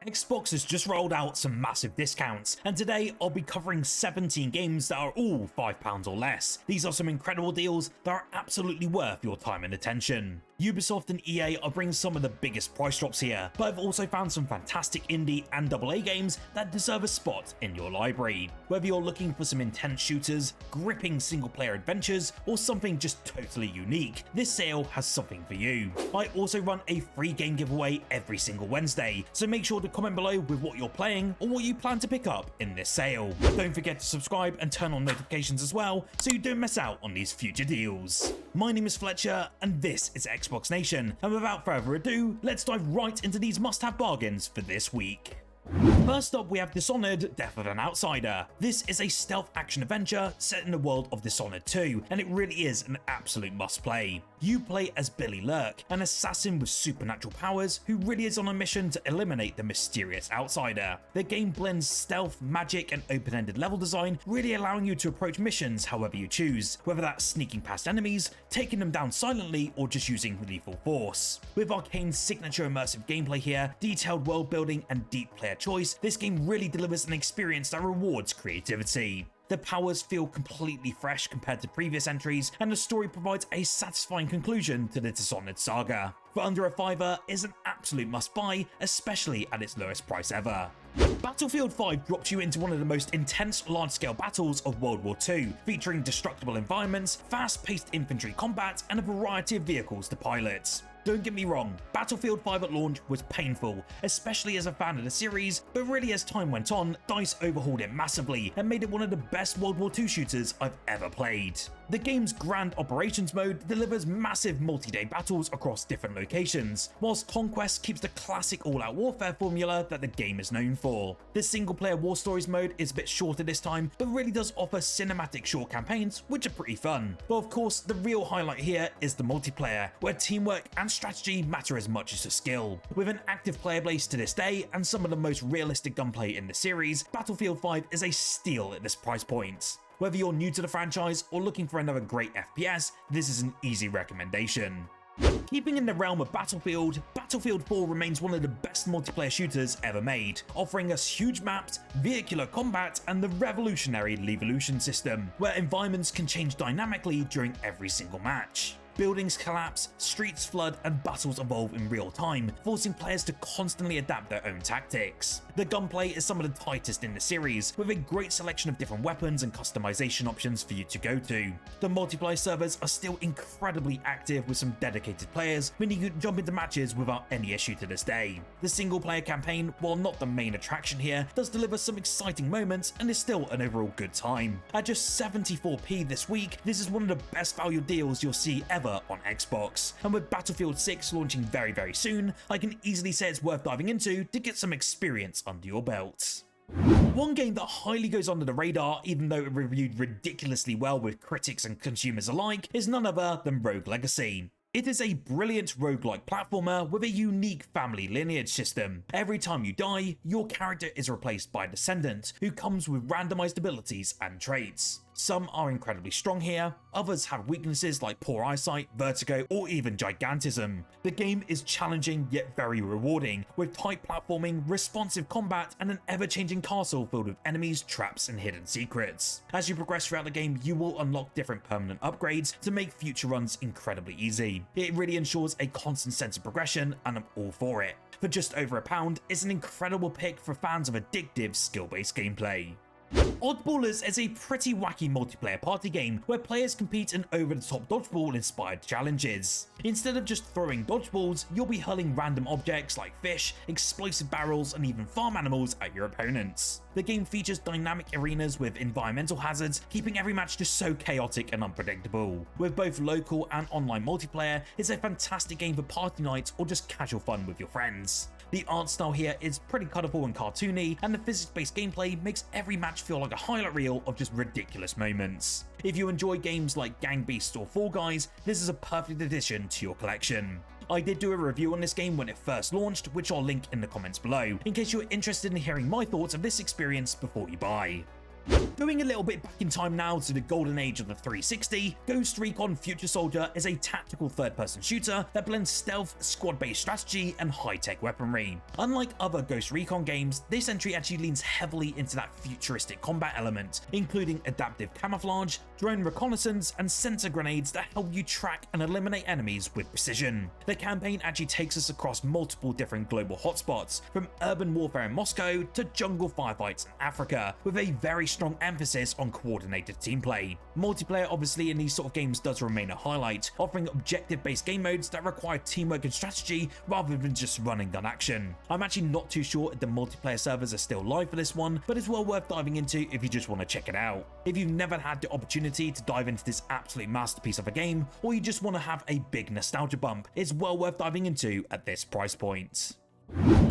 Xbox has just rolled out some massive discounts, and today I'll be covering 17 games that are all £5 or less. These are some incredible deals that are absolutely worth your time and attention. Ubisoft and EA are bringing some of the biggest price drops here, but I've also found some fantastic indie and AA games that deserve a spot in your library. Whether you're looking for some intense shooters, gripping single-player adventures, or something just totally unique, this sale has something for you. I also run a free game giveaway every single Wednesday, so make sure to comment below with what you're playing or what you plan to pick up in this sale. Don't forget to subscribe and turn on notifications as well, so you don't miss out on these future deals. My name is Fletcher, and this is Xbox Nation, and without further ado, let's dive right into these must-have bargains for this week. First up, we have Dishonored: Death of an Outsider. This is a stealth action adventure set in the world of Dishonored 2, and it really is an absolute must-play. You play as Billy Lurk, an assassin with supernatural powers who really is on a mission to eliminate the mysterious outsider. The game blends stealth, magic, and open-ended level design, really allowing you to approach missions however you choose, whether that's sneaking past enemies, taking them down silently, or just using lethal force. With Arcane's signature immersive gameplay here, detailed world building, and deep player choice, this game really delivers an experience that rewards creativity. The powers feel completely fresh compared to previous entries, and the story provides a satisfying conclusion to the Dishonored saga. For under a $5, is an absolute must-buy, especially at its lowest price ever. Battlefield 5 dropped you into one of the most intense large-scale battles of World War II, featuring destructible environments, fast-paced infantry combat, and a variety of vehicles to pilot. Don't get me wrong, Battlefield 5 at launch was painful, especially as a fan of the series, but really as time went on, DICE overhauled it massively and made it one of the best World War II shooters I've ever played. The game's Grand Operations mode delivers massive multi-day battles across different locations, whilst Conquest keeps the classic all-out warfare formula that the game is known for. The single-player War Stories mode is a bit shorter this time, but really does offer cinematic short campaigns, which are pretty fun. But of course, the real highlight here is the multiplayer, where teamwork and strategy matter as much as the skill. With an active player base to this day and some of the most realistic gunplay in the series, Battlefield 5 is a steal at this price point. Whether you're new to the franchise or looking for another great FPS, this is an easy recommendation. Keeping in the realm of Battlefield, Battlefield 4 remains one of the best multiplayer shooters ever made, offering us huge maps, vehicular combat, and the revolutionary Levolution system, where environments can change dynamically during every single match. Buildings collapse, streets flood, and battles evolve in real time, forcing players to constantly adapt their own tactics. The gunplay is some of the tightest in the series, with a great selection of different weapons and customization options for you to go to. The multiplayer servers are still incredibly active with some dedicated players, meaning you can jump into matches without any issue to this day. The single player campaign, while not the main attraction here, does deliver some exciting moments and is still an overall good time. At just 74p this week, this is one of the best value deals you'll see ever on Xbox, and with Battlefield 6 launching very soon, I can easily say it's worth diving into to get some experience under your belt. One game that highly goes under the radar, even though it reviewed ridiculously well with critics and consumers alike, is none other than Rogue Legacy. It is a brilliant roguelike platformer with a unique family lineage system. Every time you die, your character is replaced by a descendant who comes with randomized abilities and traits. Some are incredibly strong here, others have weaknesses like poor eyesight, vertigo, or even gigantism. The game is challenging yet very rewarding, with tight platforming, responsive combat, and an ever-changing castle filled with enemies, traps, and hidden secrets. As you progress throughout the game, you will unlock different permanent upgrades to make future runs incredibly easy. It really ensures a constant sense of progression, and I'm all for it. For just over £1, it's an incredible pick for fans of addictive, skill-based gameplay. OddBallers is a pretty wacky multiplayer party game where players compete in over-the-top dodgeball-inspired challenges. Instead of just throwing dodgeballs, you'll be hurling random objects like fish, explosive barrels, and even farm animals at your opponents. The game features dynamic arenas with environmental hazards, keeping every match just so chaotic and unpredictable. With both local and online multiplayer, it's a fantastic game for party nights or just casual fun with your friends. The art style here is pretty colourful and cartoony, and the physics-based gameplay makes every match feel like a highlight reel of just ridiculous moments. If you enjoy games like Gang Beasts or Fall Guys, this is a perfect addition to your collection. I did do a review on this game when it first launched, which I'll link in the comments below, in case you're interested in hearing my thoughts of this experience before you buy. Going a little bit back in time now to the golden age of the 360, Ghost Recon Future Soldier is a tactical third-person shooter that blends stealth, squad-based strategy, and high-tech weaponry. Unlike other Ghost Recon games, this entry actually leans heavily into that futuristic combat element, including adaptive camouflage, drone reconnaissance, and sensor grenades that help you track and eliminate enemies with precision. The campaign actually takes us across multiple different global hotspots, from urban warfare in Moscow to jungle firefights in Africa, with a very strong emphasis on coordinated team play. Multiplayer obviously in these sort of games does remain a highlight, offering objective-based game modes that require teamwork and strategy rather than just run and gun action. I'm actually not too sure if the multiplayer servers are still live for this one, but it's well worth diving into if you just want to check it out. If you've never had the opportunity to dive into this absolute masterpiece of a game, or you just want to have a big nostalgia bump, it's well worth diving into at this price point.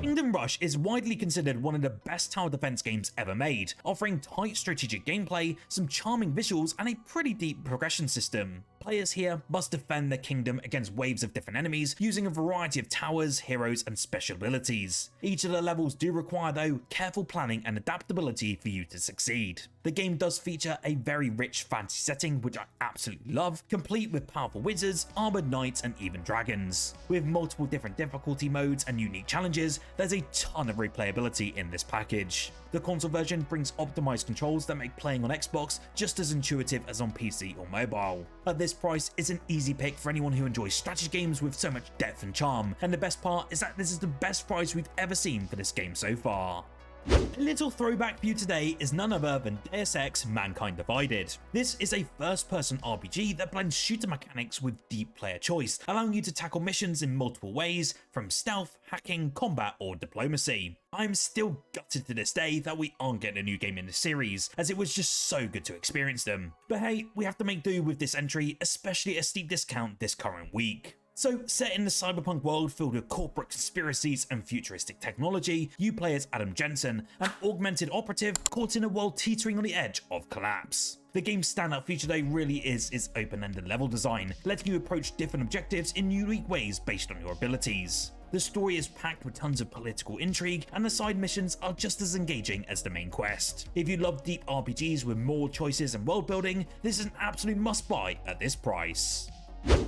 Kingdom Rush is widely considered one of the best tower defense games ever made, offering tight strategic gameplay, some charming visuals, and a pretty deep progression system. Players here must defend their kingdom against waves of different enemies using a variety of towers, heroes, and special abilities. Each of the levels do require, though, careful planning and adaptability for you to succeed. The game does feature a very rich fantasy setting, which I absolutely love, complete with powerful wizards, armored knights, and even dragons. With multiple different difficulty modes and unique challenges, there's a ton of replayability in this package. The console version brings optimized controls that make playing on Xbox just as intuitive as on PC or mobile. At this price, it's an easy pick for anyone who enjoys strategy games with so much depth and charm, and the best part is that this is the best price we've ever seen for this game so far. A little throwback for you today is none other than Deus Ex Mankind Divided. This is a first-person RPG that blends shooter mechanics with deep player choice, allowing you to tackle missions in multiple ways, from stealth, hacking, combat, or diplomacy. I'm still gutted to this day that we aren't getting a new game in the series, as it was just so good to experience them. But hey, we have to make do with this entry, especially at a steep discount this current week. So, set in the cyberpunk world filled with corporate conspiracies and futuristic technology, you play as Adam Jensen, an augmented operative caught in a world teetering on the edge of collapse. The game's standout feature though really is its open-ended level design, letting you approach different objectives in unique ways based on your abilities. The story is packed with tons of political intrigue, and the side missions are just as engaging as the main quest. If you love deep RPGs with more choices and world building, this is an absolute must-buy at this price.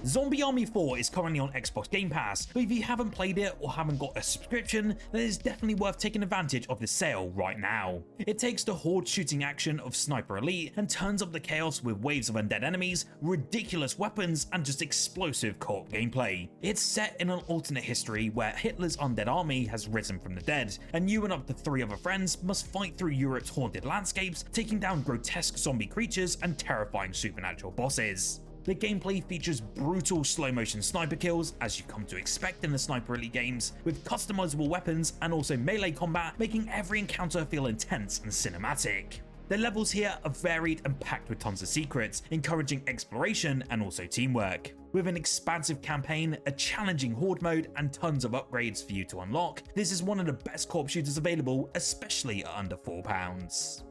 Zombie Army 4 is currently on Xbox Game Pass, but if you haven't played it or haven't got a subscription, then it's definitely worth taking advantage of this sale right now. It takes the horde shooting action of Sniper Elite and turns up the chaos with waves of undead enemies, ridiculous weapons, and just explosive co-op gameplay. It's set in an alternate history where Hitler's undead army has risen from the dead, and you and up to 3 other friends must fight through Europe's haunted landscapes, taking down grotesque zombie creatures and terrifying supernatural bosses. The gameplay features brutal slow-motion sniper kills, as you come to expect in the Sniper Elite games, with customizable weapons and also melee combat, making every encounter feel intense and cinematic. The levels here are varied and packed with tons of secrets, encouraging exploration and also teamwork. With an expansive campaign, a challenging horde mode, and tons of upgrades for you to unlock, this is one of the best co-op shooters available, especially at under £4.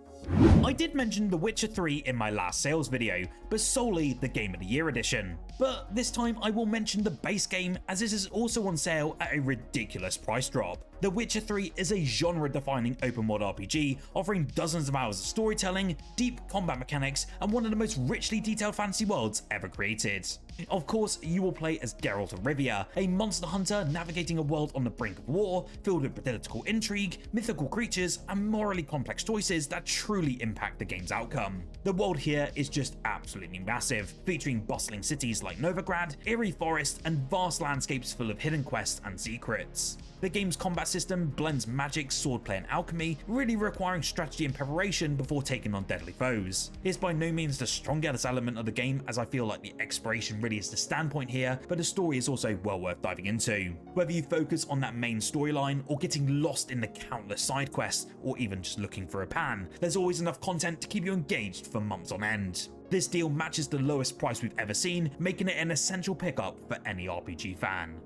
I did mention The Witcher 3 in my last sales video, but solely the Game of the Year edition. But this time I will mention the base game, as this is also on sale at a ridiculous price drop. The Witcher 3 is a genre-defining open-world RPG, offering dozens of hours of storytelling, deep combat mechanics, and one of the most richly detailed fantasy worlds ever created. Of course, you will play as Geralt of Rivia, a monster hunter navigating a world on the brink of war, filled with political intrigue, mythical creatures, and morally complex choices that truly impact the game's outcome. The world here is just absolutely massive, featuring bustling cities like Novigrad, eerie forests, and vast landscapes full of hidden quests and secrets. The game's combat system blends magic, swordplay, and alchemy, really requiring strategy and preparation before taking on deadly foes. It's by no means the strongest element of the game, as I feel like the exploration really is the standpoint here, but the story is also well worth diving into. Whether you focus on that main storyline, or getting lost in the countless side quests, or even just looking for a pan, there's always enough content to keep you engaged for months on end. This deal matches the lowest price we've ever seen, making it an essential pickup for any RPG fan.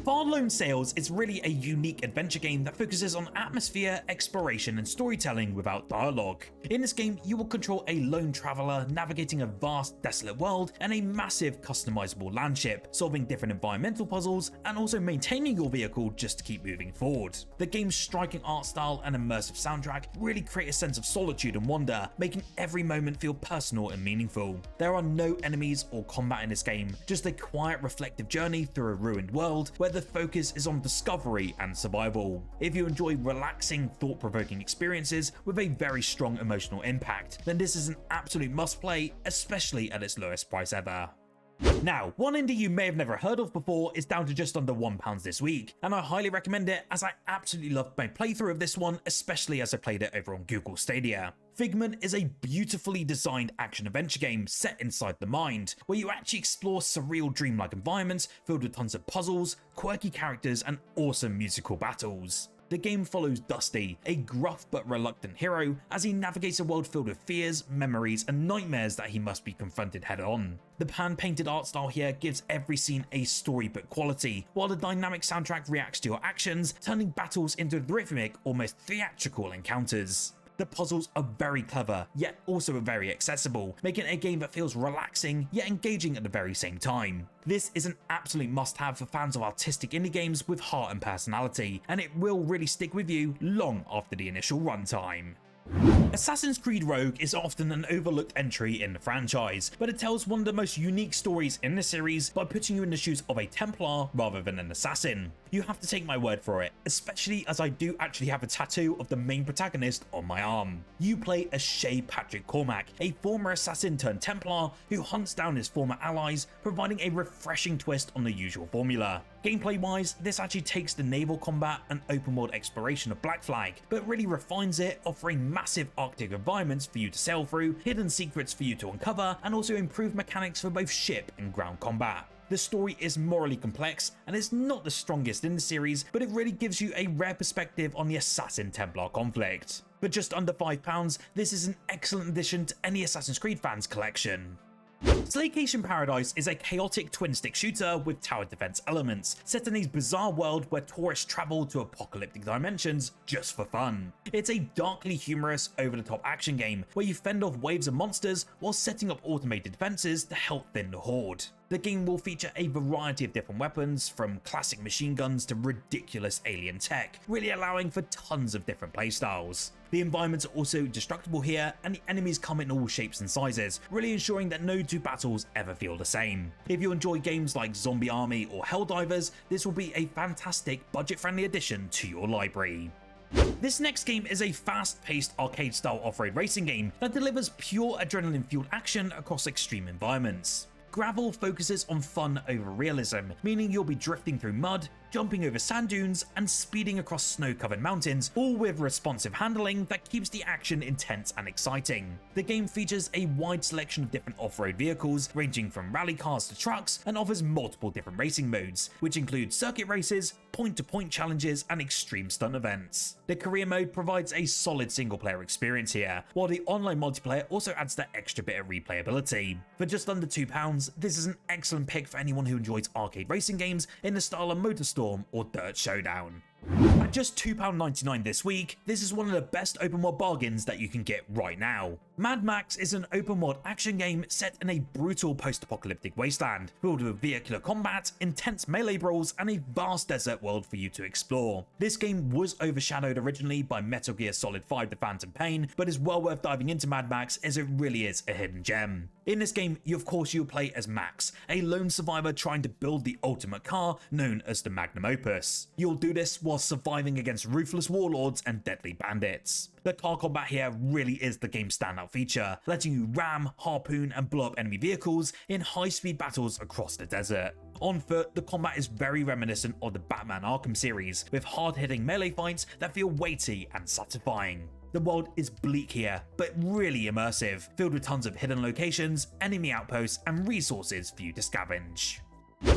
Far Lone Sails is really a unique adventure game that focuses on atmosphere, exploration, and storytelling without dialogue. In this game, you will control a lone traveler navigating a vast, desolate world and a massive customizable landship, solving different environmental puzzles and also maintaining your vehicle just to keep moving forward. The game's striking art style and immersive soundtrack really create a sense of solitude and wonder, making every moment feel personal and meaningful. There are no enemies or combat in this game, just a quiet, reflective journey through a ruined world where the focus is on discovery and survival. If you enjoy relaxing, thought-provoking experiences with a very strong emotional impact, then this is an absolute must-play, especially at its lowest price ever. Now, one indie you may have never heard of before is down to just under £1 this week, and I highly recommend it as I absolutely loved my playthrough of this one, especially as I played it over on Google Stadia. FIGMENT is a beautifully designed action-adventure game set inside the mind, where you actually explore surreal dreamlike environments filled with tons of puzzles, quirky characters, and awesome musical battles. The game follows Dusty, a gruff but reluctant hero, as he navigates a world filled with fears, memories, and nightmares that he must be confronted head-on. The pan-painted art style here gives every scene a storybook quality, while the dynamic soundtrack reacts to your actions, turning battles into rhythmic, almost theatrical encounters. The puzzles are very clever, yet also very accessible, making it a game that feels relaxing yet engaging at the very same time. This is an absolute must-have for fans of artistic indie games with heart and personality, and it will really stick with you long after the initial runtime. Assassin's Creed Rogue is often an overlooked entry in the franchise, but it tells one of the most unique stories in the series by putting you in the shoes of a Templar rather than an assassin. You have to take my word for it, especially as I do actually have a tattoo of the main protagonist on my arm. You play as Shay Patrick Cormac, a former assassin turned Templar who hunts down his former allies, providing a refreshing twist on the usual formula. Gameplay wise, this actually takes the naval combat and open world exploration of Black Flag, but really refines it, offering massive Arctic environments for you to sail through, hidden secrets for you to uncover, and also improved mechanics for both ship and ground combat. The story is morally complex and is not the strongest in the series, but it really gives you a rare perspective on the Assassin-Templar conflict. For just under £5, this is an excellent addition to any Assassin's Creed fans collection. Slaycation Paradise is a chaotic twin-stick shooter with tower defense elements, set in a bizarre world where tourists travel to apocalyptic dimensions just for fun. It's a darkly humorous, over-the-top action game where you fend off waves of monsters while setting up automated defenses to help thin the horde. The game will feature a variety of different weapons, from classic machine guns to ridiculous alien tech, really allowing for tons of different playstyles. The environments are also destructible here, and the enemies come in all shapes and sizes, really ensuring that no two battles ever feel the same. If you enjoy games like Zombie Army or Helldivers, this will be a fantastic budget-friendly addition to your library. This next game is a fast-paced arcade-style off-road racing game that delivers pure adrenaline-fueled action across extreme environments. Gravel focuses on fun over realism, meaning you'll be drifting through mud, jumping over sand dunes, and speeding across snow-covered mountains, all with responsive handling that keeps the action intense and exciting. The game features a wide selection of different off-road vehicles, ranging from rally cars to trucks, and offers multiple different racing modes, which include circuit races, point-to-point challenges, and extreme stunt events. The career mode provides a solid single-player experience here, while the online multiplayer also adds that extra bit of replayability. For just under £2, this is an excellent pick for anyone who enjoys arcade racing games in the style of MotorStorm or Dirt Showdown. At just £2.99 this week, this is one of the best open world bargains that you can get right now. Mad Max is an open world action game set in a brutal post-apocalyptic wasteland, filled with vehicular combat, intense melee brawls, and a vast desert world for you to explore. This game was overshadowed originally by Metal Gear Solid 5: The Phantom Pain, but is well worth diving into Mad Max as it really is a hidden gem. In this game, you'll play as Max, a lone survivor trying to build the ultimate car known as the Magnum Opus. You'll do this while surviving against ruthless warlords and deadly bandits. The car combat here really is the game's standout feature, letting you ram, harpoon, and blow up enemy vehicles in high-speed battles across the desert. On foot, the combat is very reminiscent of the Batman Arkham series, with hard-hitting melee fights that feel weighty and satisfying. The world is bleak here, but really immersive, filled with tons of hidden locations, enemy outposts, and resources for you to scavenge.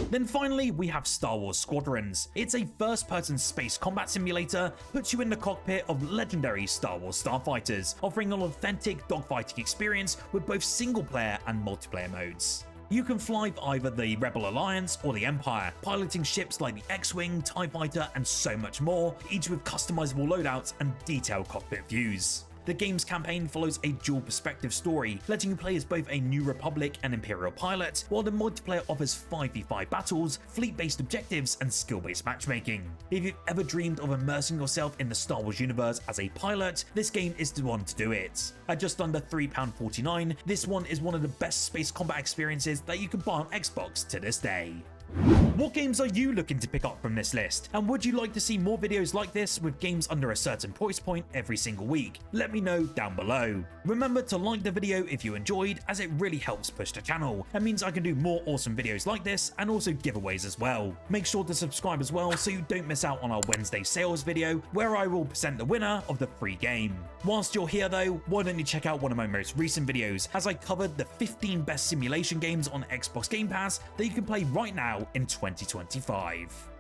Then finally, we have Star Wars Squadrons. It's a first-person space combat simulator, puts you in the cockpit of legendary Star Wars starfighters, offering an authentic dogfighting experience with both single-player and multiplayer modes. You can fly either the Rebel Alliance or the Empire, piloting ships like the X-Wing, TIE Fighter, and so much more, each with customizable loadouts and detailed cockpit views. The game's campaign follows a dual perspective story, letting you play as both a New Republic and Imperial pilot, while the multiplayer offers 5v5 battles, fleet-based objectives, and skill-based matchmaking. If you've ever dreamed of immersing yourself in the Star Wars universe as a pilot, this game is the one to do it. At just under £3.49, this one is one of the best space combat experiences that you can buy on Xbox to this day. What games are you looking to pick up from this list? And would you like to see more videos like this with games under a certain price point every single week? Let me know down below. Remember to like the video if you enjoyed, as it really helps push the channel and means I can do more awesome videos like this and also giveaways as well. Make sure to subscribe as well so you don't miss out on our Wednesday sales video where I will present the winner of the free game. Whilst you're here though, why don't you check out one of my most recent videos as I covered the 15 best simulation games on Xbox Game Pass that you can play right now in 2025.